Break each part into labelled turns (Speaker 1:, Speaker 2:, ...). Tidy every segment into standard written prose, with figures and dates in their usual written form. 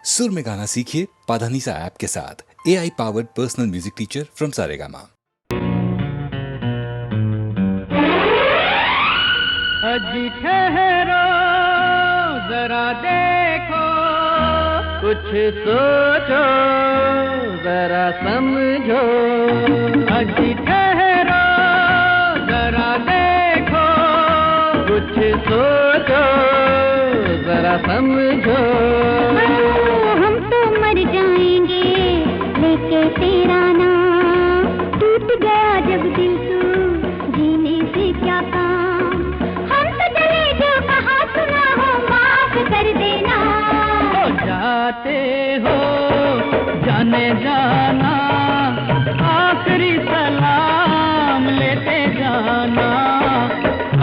Speaker 1: सुर में गाना सीखिए पाधानीसा ऐप के साथ। AI powered personal music teacher from Saregama.
Speaker 2: अजी ठहरो जरा देखो, कुछ सोचो जरा समझो। अजी ठहरो जरा देखो, कुछ सोचो जरा समझो।
Speaker 3: हम तो मर जाएंगे लेके तेरा नाम, टूट गया जब दिल तू जीने से क्या काम। हम तो चले जो कहा सुना हो माफ कर देना।
Speaker 2: हो जाते हो जाने जाना, आखिरी सलाम लेते जाना।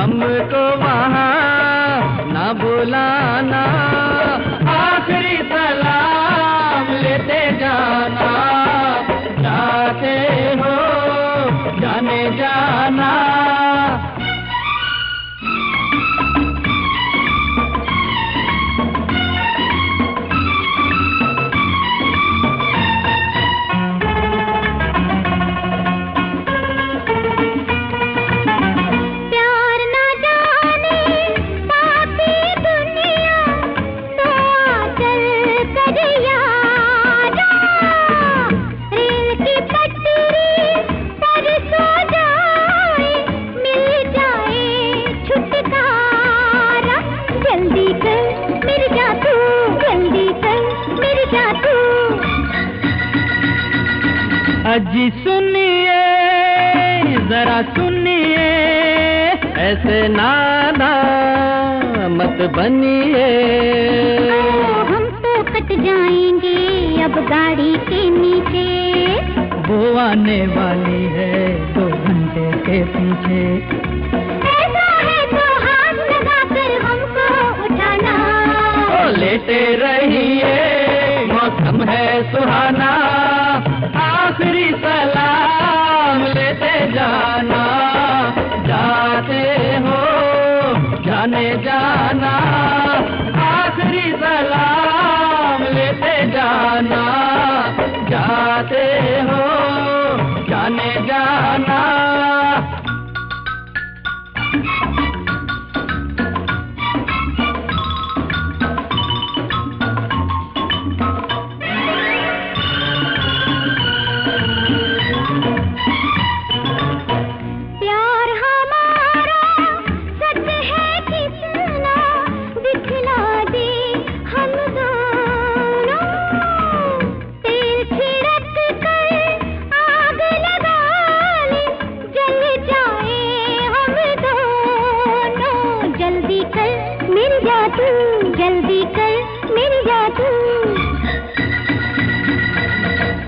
Speaker 2: हमको वहाँ ना बुलाना, आखिरी सलाम लेते जाना। जाते हो जाने जाना। अजी सुनिए जरा सुनिए, ऐसे नाना मत बनिए।
Speaker 3: हम तो कट जाएंगे अब गाड़ी के नीचे,
Speaker 2: वो आने वाली है 2 घंटे के पीछे।
Speaker 3: ऐसा है तो हाथ लगा कर हमको उठाना।
Speaker 2: ओ लेटे रहिए मौसम है सुहाना, आखिरी सलाम लेते जाना। जाते हो जाने जाना, आखिरी सलाम लेते जाना। जाते हो जाने जाना।
Speaker 3: जल्दी कर मिल जा तू।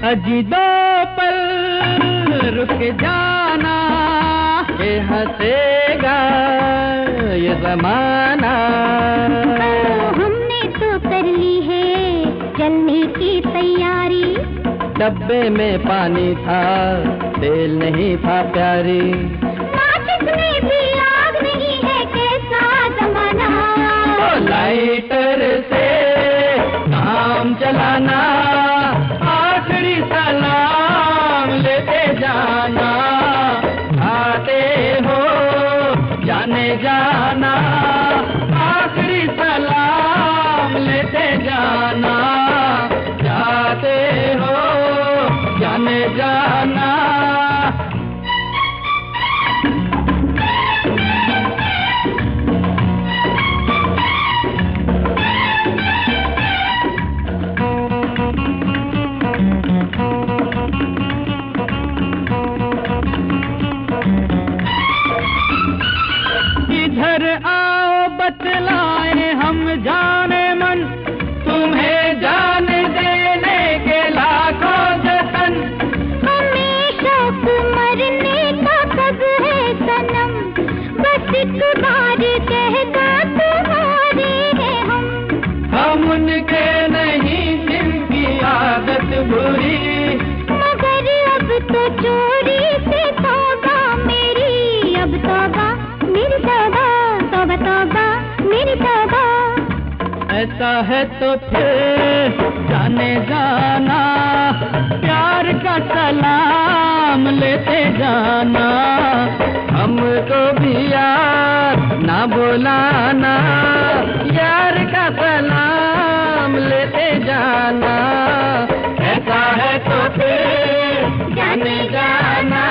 Speaker 2: अजी 2 पल रुक जाना, ये हंसेगा ये जमाना।
Speaker 3: हमने तो कर ली है चलने की तैयारी,
Speaker 2: डब्बे में पानी था तेल नहीं था प्यारी।
Speaker 3: माचिस में भी आग नहीं है कैसा जमाना।
Speaker 2: लाइटर से काम चलाना, आखिरी सलाम लेते जाना। आते हो जाने जाना, आखिरी सलाम लेते जाना। जाते हो जाने जाना। इधर आओ बतलाए हम जाने मन, तुम्हें जान देने के लाखों जतन।
Speaker 3: हमें शौक मरने का कब है सनम, बस एक बार कह दो तुम्हारे हैं हम
Speaker 2: उनके नहीं जिनकी आदत बुरी,
Speaker 3: मगर अब तो चोरी से तौबा मेरी। अब तौबा मेरी तौबा, तौबा तौबा मेरी तौबा।
Speaker 2: ऐसा है तो फिर सलाम लेते जाना, हमको भी यार ना बुलाना, यार का सलाम लेते जाना, ऐसा है तो फिर जाने जाना,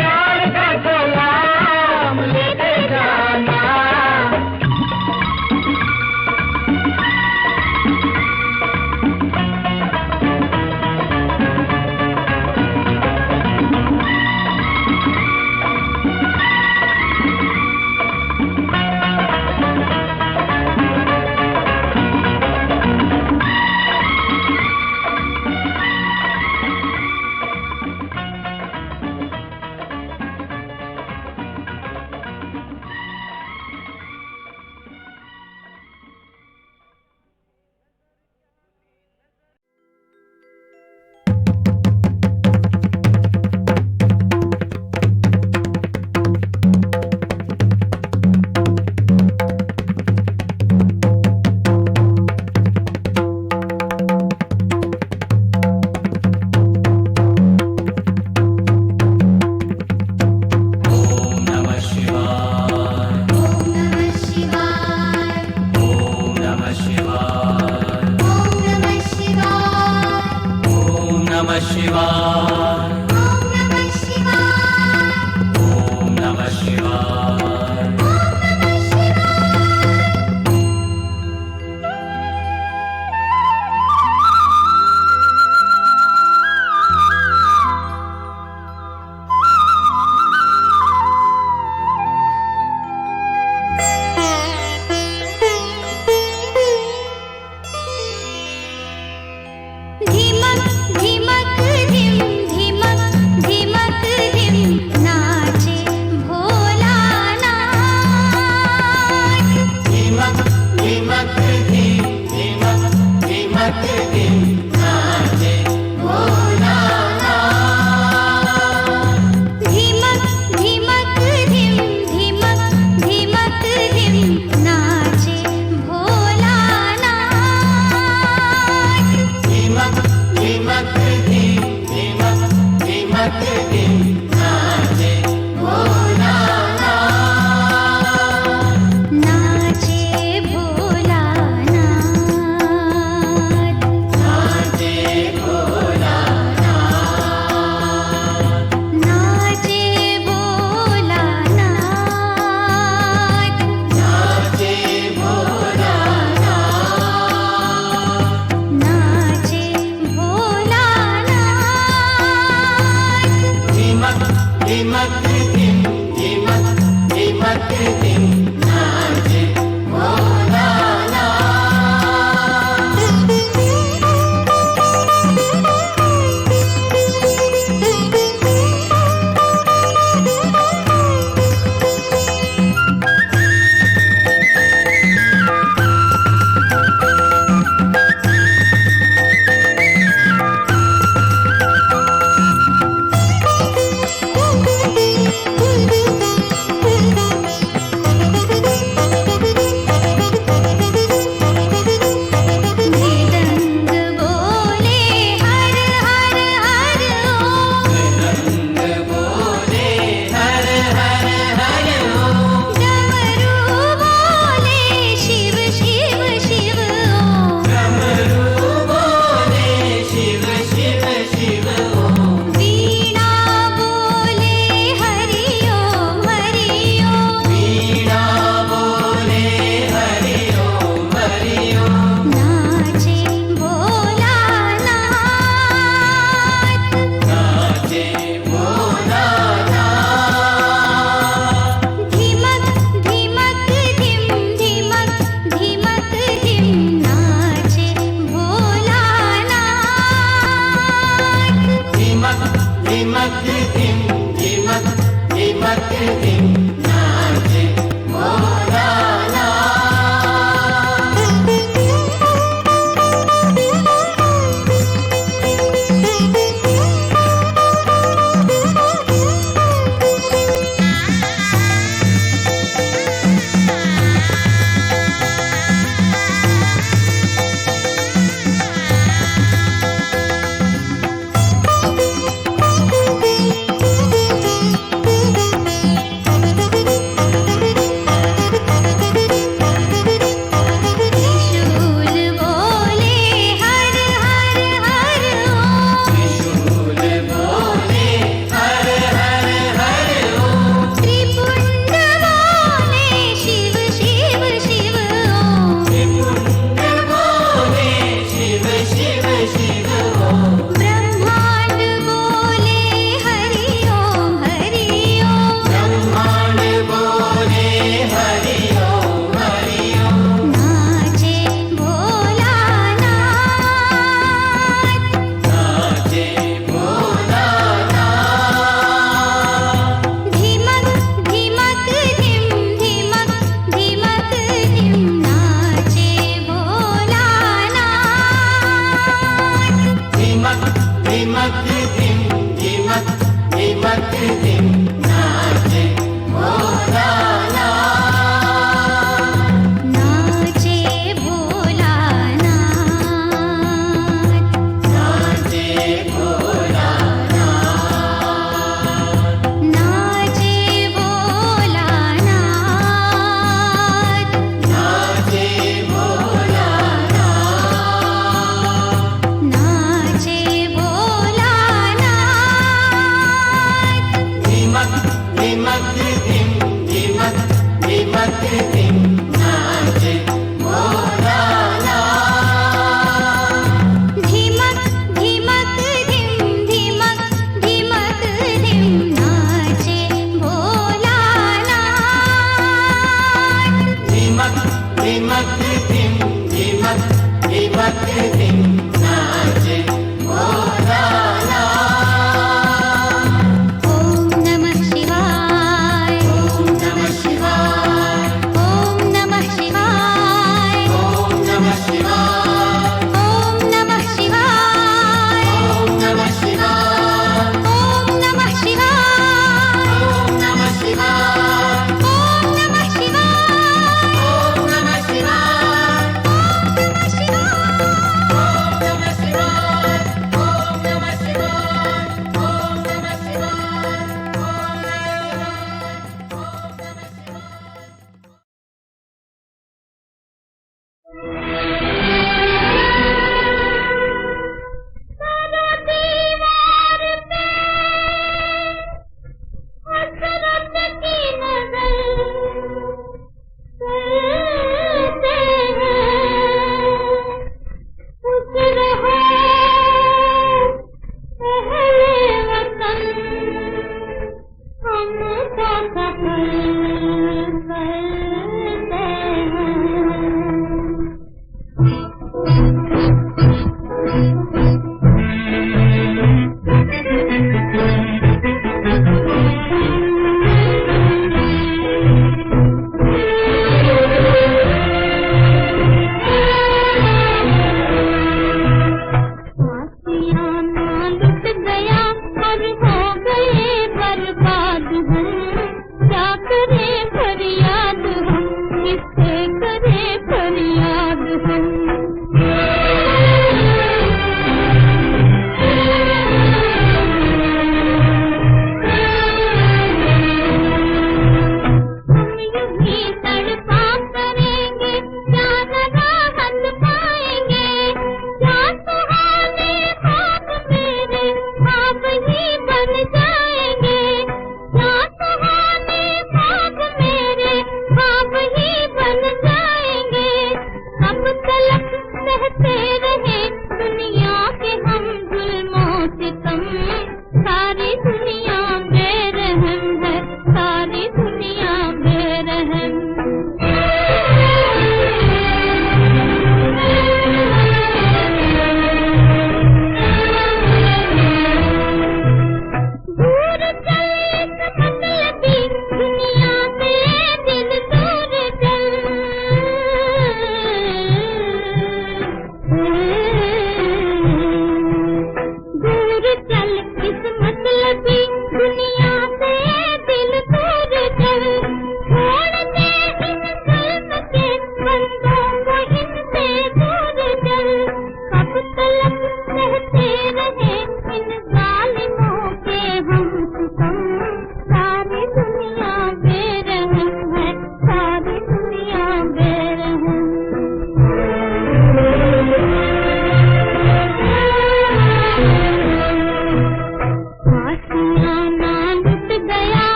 Speaker 2: यार का सलाम लेते जाना।
Speaker 3: नाचे भोलानाथ।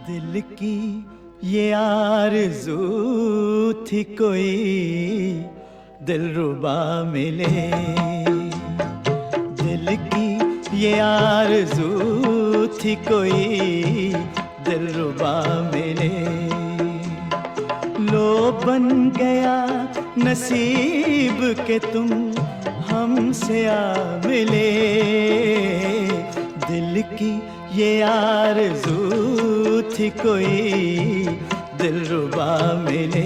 Speaker 4: दिल की ये आरज़ू थी कोई दिलरुबा मिले। दिल की ये आरज़ू थी कोई दिलरुबा मिले। लो बन गया नसीब के तुम हमसे आ मिले। दिल की ये आरज़ू थी कोई दिलरुबा मिले।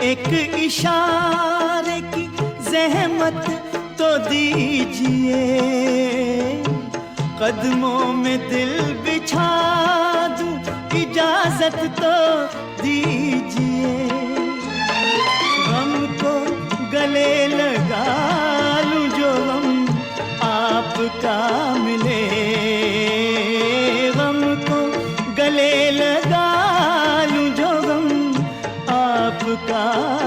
Speaker 4: एक इशारे की ज़हमत तो दीजिए, कदमों में दिल बिछा दूं इजाज़त तो दीजिए। हमको गले लगा लूं जो हम आपका मिले। हमको गले लगा लूं जो हम आपका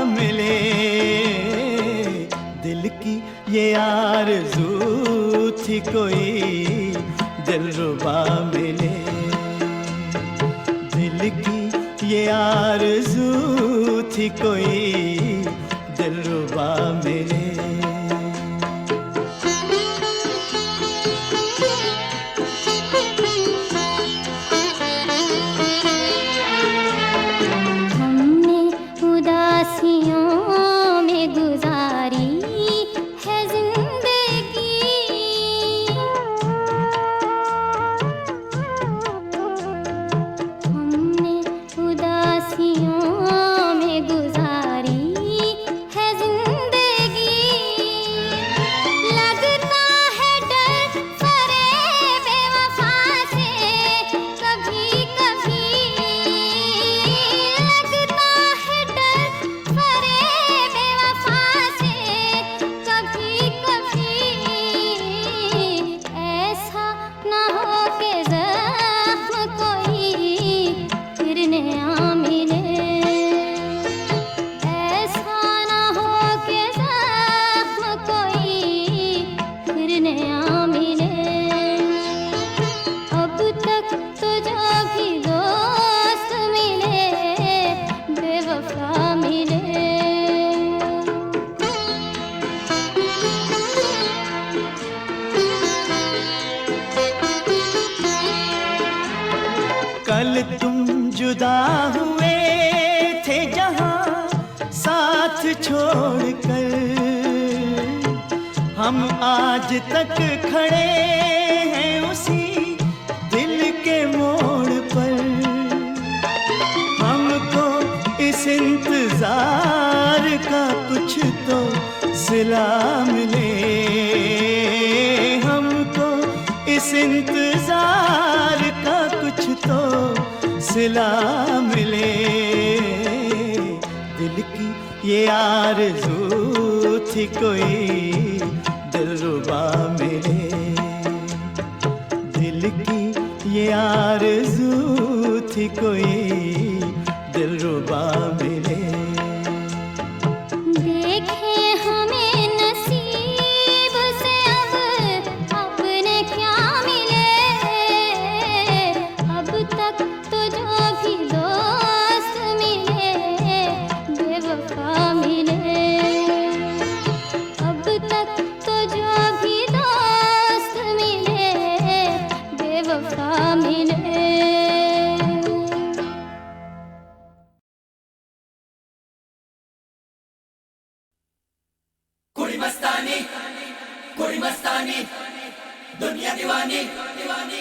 Speaker 4: मिले। दिल की ये आरज़ू थी कोई दिलरुबा मिले। दिल की ये आरज़ू थी कोई दिलरुबा मिले। कल तुम जुदा हुए थे जहां साथ छोड़कर, हम आज तक खड़े हैं उसी दिल के मोड़ पर। हमको इस इंतजार का कुछ तो सिला मिले। हमको इस इंतजार का कुछ तो सिला मिले। दिल की ये आरज़ू थी कोई दिलरुबा मिले। दिल की ये आरज़ू थी कोई दिलरुबा मिले।
Speaker 5: कोई मस्तानी दुनिया दीवानी दीवानी।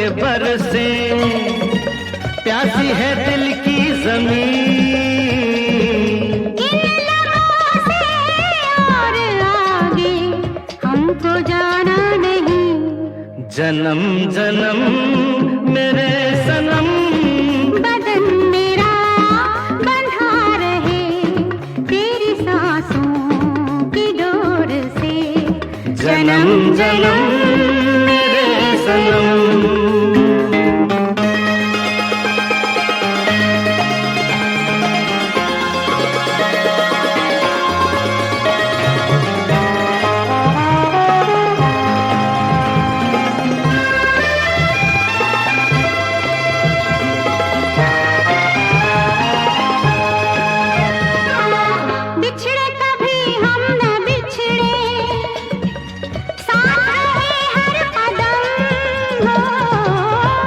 Speaker 4: के बरसे प्यासी है दिल की जमीन।
Speaker 3: इन लम्हों से और आगे हमको जाना नहीं।
Speaker 4: जन्म जन्म मेरे सनम
Speaker 3: बदन मेरा बंधा रहे तेरी सांसों की डोर से।
Speaker 4: जन्म जन्म मेरे सनम।
Speaker 3: बिछड़े कभी हम न बिछड़े, साथ रहे हर कदम हो।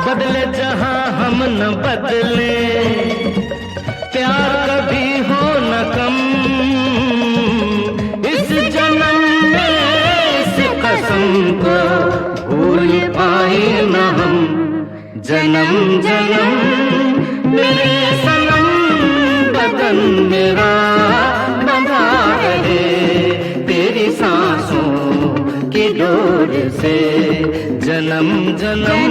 Speaker 4: बदले जहां हम न बदले, प्यार कभी हो न कम। इस जन्म में इस कसम को भूल पाए न हम। जन्म जन्म मेरे सनम बदन मेरा बंधा रहे तेरी सांसों की डोर से। जन्म जन्म